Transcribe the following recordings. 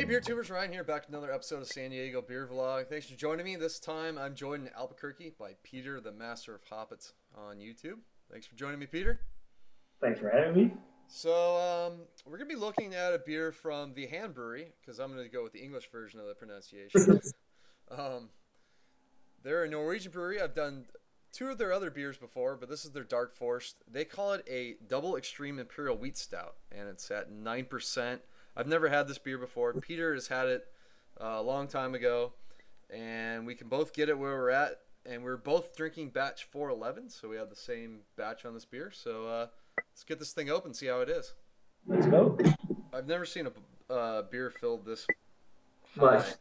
Beer Tubers, Ryan here, back to another episode of San Diego Beer Vlog. Thanks for joining me. This time I'm joined in Albuquerque by Peter, the Master of Hoppets on YouTube. Thanks for joining me, Peter. Thanks for having me. So we're going to be looking at a beer from the Haandbryeriet, because I'm going to go with the English version of the pronunciation. They're a Norwegian brewery. I've done two of their other beers before, but this is their Dark Forest. They call it a double extreme Imperial Wheat Stout, and it's at 9%. I've never had this beer before. Peter has had it a long time ago, and we can both get it where we're at. And we're both drinking batch 411, so we have the same batch on this beer. So let's get this thing open, see how it is. Let's go. I've never seen a beer filled this high. Nice.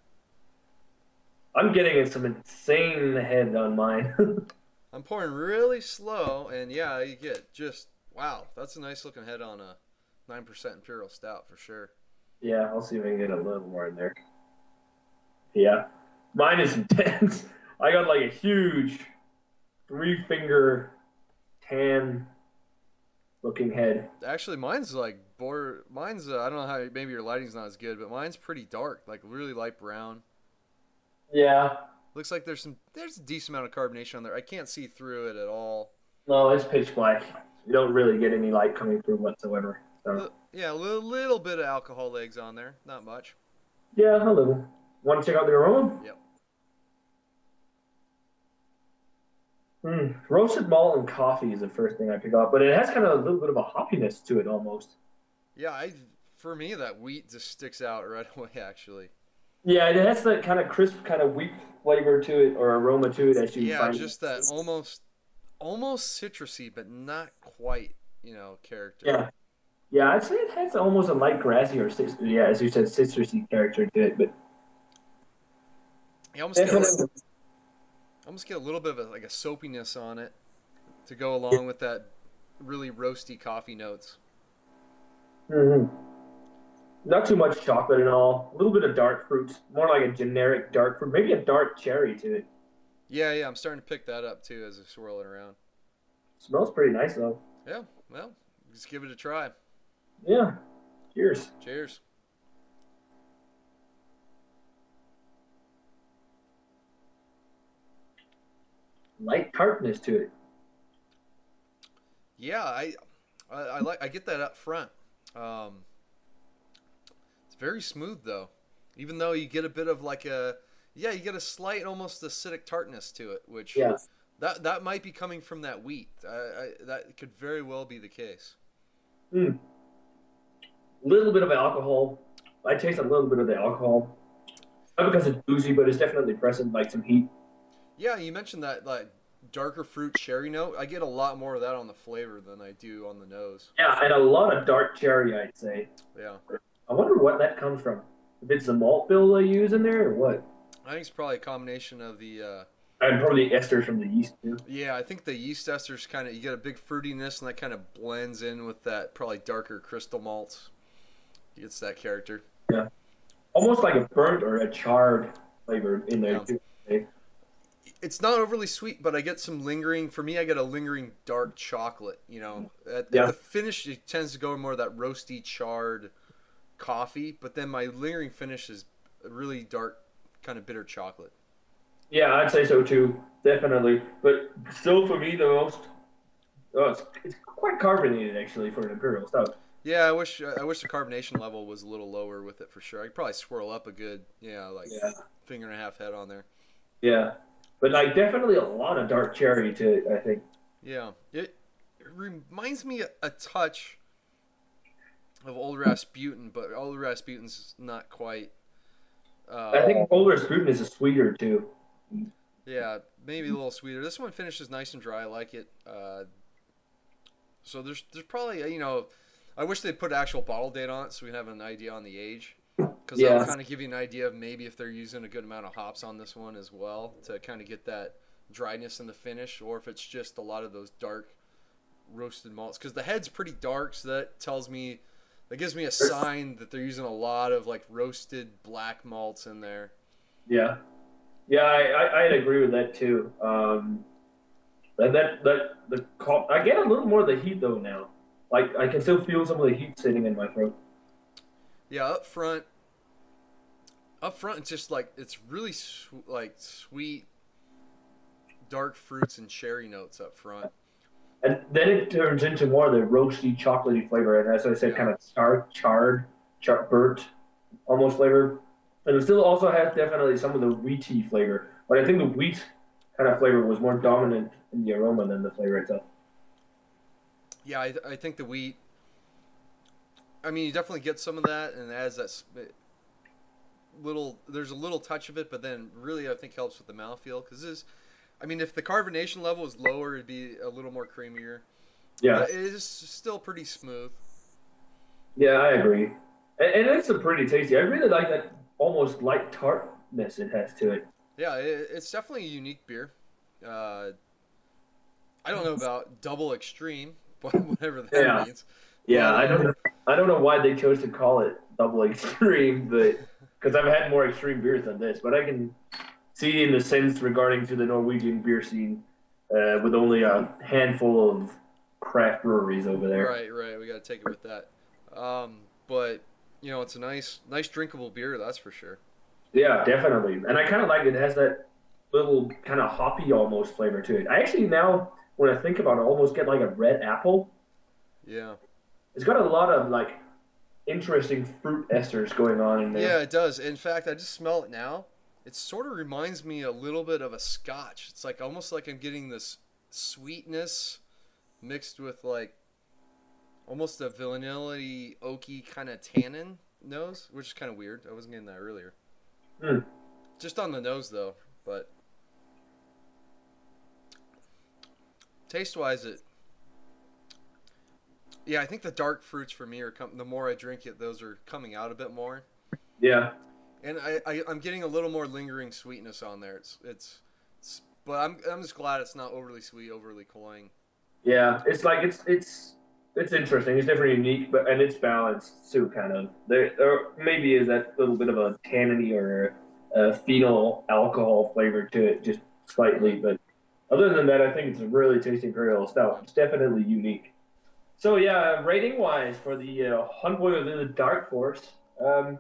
I'm getting some insane head on mine. I'm pouring really slow, and yeah, you get just, wow, that's a nice looking head on a 9% Imperial Stout for sure. Yeah, I'll see if I can get a little more in there. Yeah, mine is intense. I got like a huge 3-finger tan looking head. Actually, mine's like mine's I don't know how, maybe your lighting's not as good, but mine's pretty dark, like really light brown. Yeah. Looks like there's a decent amount of carbonation on there. I can't see through it at all. No, it's pitch black. You don't really get any light coming through whatsoever. So. Yeah, a little bit of alcohol legs on there, not much. Yeah, a little. Want to check out the aroma? Yep. Roasted malt and coffee is the first thing I pick up, but it has kind of a little bit of a hoppiness to it almost. Yeah, for me that wheat just sticks out right away actually. Yeah, it has that kind of crisp, kind of wheat flavor to it or aroma to it as you find. Yeah, just that almost citrusy, but not quite, character. Yeah. Yeah, I'd say it has almost a light grassy or as you said, citrusy character to it, but you almost get a little bit of like a soapiness on it to go along with that really roasty coffee notes. Not too much chocolate at all. A little bit of dark fruits, more like a generic dark fruit, maybe a dark cherry to it. Yeah, I'm starting to pick that up too as I swirl it around. Smells pretty nice though. Yeah, well, just give it a try. Yeah. Cheers. Cheers. Light tartness to it. Yeah, I get that up front. It's very smooth though, even though you get a bit of you get a slight almost acidic tartness to it, which that might be coming from that wheat. That could very well be the case. Little bit of alcohol. I taste a little bit of the alcohol. Not because it's boozy, but it's definitely present like some heat. Yeah, you mentioned that like darker fruit cherry note. I get a lot more of that on the flavor than I do on the nose. Yeah, and a lot of dark cherry, I'd say. Yeah. I wonder what that comes from. If it's the malt bill they use in there or what? I think it's probably a combination of the and probably esters from the yeast too. Yeah, I think the yeast esters you get a big fruitiness and that kind of blends in with that probably darker crystal malts. It's that character. Yeah. Almost like a burnt or a charred flavor in there too. It's not overly sweet, but I get some lingering. For me, I get a lingering dark chocolate. At the finish, it tends to go more of that roasty, charred coffee. But then my lingering finish is a really dark, kind of bitter chocolate. Yeah, I'd say so too, definitely. But still, for me, the most, it's quite carbonated actually for an Imperial Stout. Yeah, I wish the carbonation level was a little lower with it for sure. I could probably swirl up a good, finger and a half head on there. Yeah, but like definitely a lot of dark cherry to it, I think. Yeah, it reminds me a touch of Old Rasputin, but Old Rasputin's not quite. I think Old Rasputin is a sweeter too. Yeah, maybe a little sweeter. This one finishes nice and dry. I like it. So there's probably I wish they'd put actual bottle date on it so we can have an idea on the age. Because that'll kind of give you an idea of maybe if they're using a good amount of hops on this one as well to kind of get that dryness in the finish, or if it's just a lot of those dark roasted malts. Because the head's pretty dark, so that gives me a sign that they're using a lot of like roasted black malts in there. Yeah. Yeah, I'd agree with that too. I get a little more of the heat though now. Like I can still feel some of the heat sitting in my throat. Yeah, up front, Up front, it's just like it's really like sweet, dark fruits and cherry notes up front. And then it turns into more of the roasty, chocolatey flavor, and as I said, Yeah, kind of burnt, almost flavor. And it still also has definitely some of the wheaty flavor, but I think the wheat kind of flavor was more dominant in the aroma than the flavor itself. yeah. I think the wheat. I mean, you definitely get some of that, and it adds that little. There's a little touch of it, but then really, I think helps with the mouthfeel because this. I mean, if the carbonation level was lower, it'd be a little more creamier. Yeah, But it is still pretty smooth. yeah, I agree. And it's a pretty tasty. I really like that almost light tartness it has to it. Yeah, it's definitely a unique beer. Uh, I don't know about double extreme, but whatever that Yeah, means. yeah. But I don't know why they chose to call it double extreme, but because I've had more extreme beers than this, but I can see in the sense regarding to the Norwegian beer scene, with only a handful of craft breweries over there. right, right, we got to take it with that. But it's a nice drinkable beer, that's for sure. Yeah, definitely. And I kind of like it. It has that little kind of hoppy almost flavor to it. I actually now, when I think about it, almost get like a red apple. Yeah, It's got a lot of like interesting fruit esters going on in yeah, there. it does. In fact, I just smell it now. It sort of reminds me a little bit of a Scotch. It's like almost like I'm getting this sweetness mixed with like almost a vanilla oaky kind of tannin nose, which is kind of weird. I wasn't getting that earlier. Hmm. Just on the nose though, but taste wise, yeah, I think the dark fruits for me the more I drink it, those are coming out a bit more, Yeah. and I'm getting a little more lingering sweetness on there. But I'm just glad it's not overly sweet, overly cloying. Yeah. It's like it's interesting. It's different, unique, but and it's balanced too. Kind of there maybe is that little bit of a tanniny or a phenol alcohol flavor to it, just slightly. Right. But other than that, I think it's a really tasty imperial stout. It's definitely unique. So yeah, rating wise for the Haandbryggeriet within the Dark Force, I'm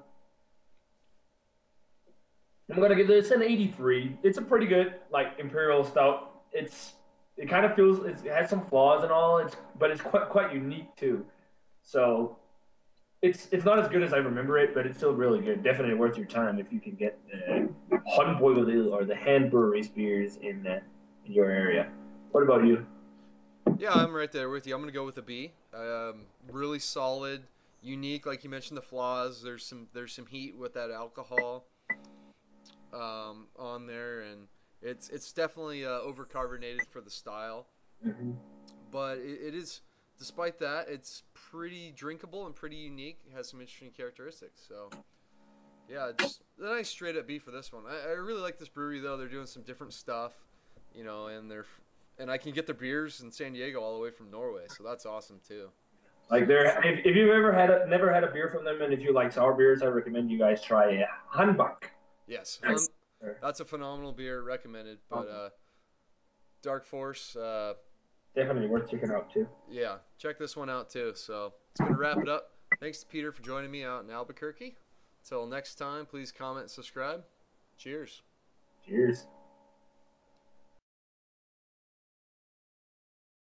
gonna give this an 83. It's a pretty good like imperial stout. It kind of feels it has some flaws and all. But it's quite unique too. So it's not as good as I remember it, but it's still really good. Definitely worth your time if you can get the Haandbryggeriet or the hand breweries beers in your area. What about you? Yeah, I'm right there with you. I'm gonna go with a B. Really solid, unique. Like you mentioned, the flaws. There's some heat with that alcohol on there, and it's definitely overcarbonated for the style. Hmm. But it is, despite that, it's pretty drinkable and pretty unique. It has some interesting characteristics. So yeah, just a nice straight up B for this one. I really like this brewery though. They're doing some different stuff, and I can get their beers in San Diego all the way from Norway, so that's awesome too. Like there, if you've ever never had a beer from them, and if you like sour beers, I recommend you guys try a Hanbach. Yes, That's that's a phenomenal beer, recommended. But Dark Force, definitely worth checking out too. yeah, check this one out too. So it's gonna wrap it up. Thanks to Peter for joining me out in Albuquerque. Until next time, please comment, subscribe. Cheers. Cheers.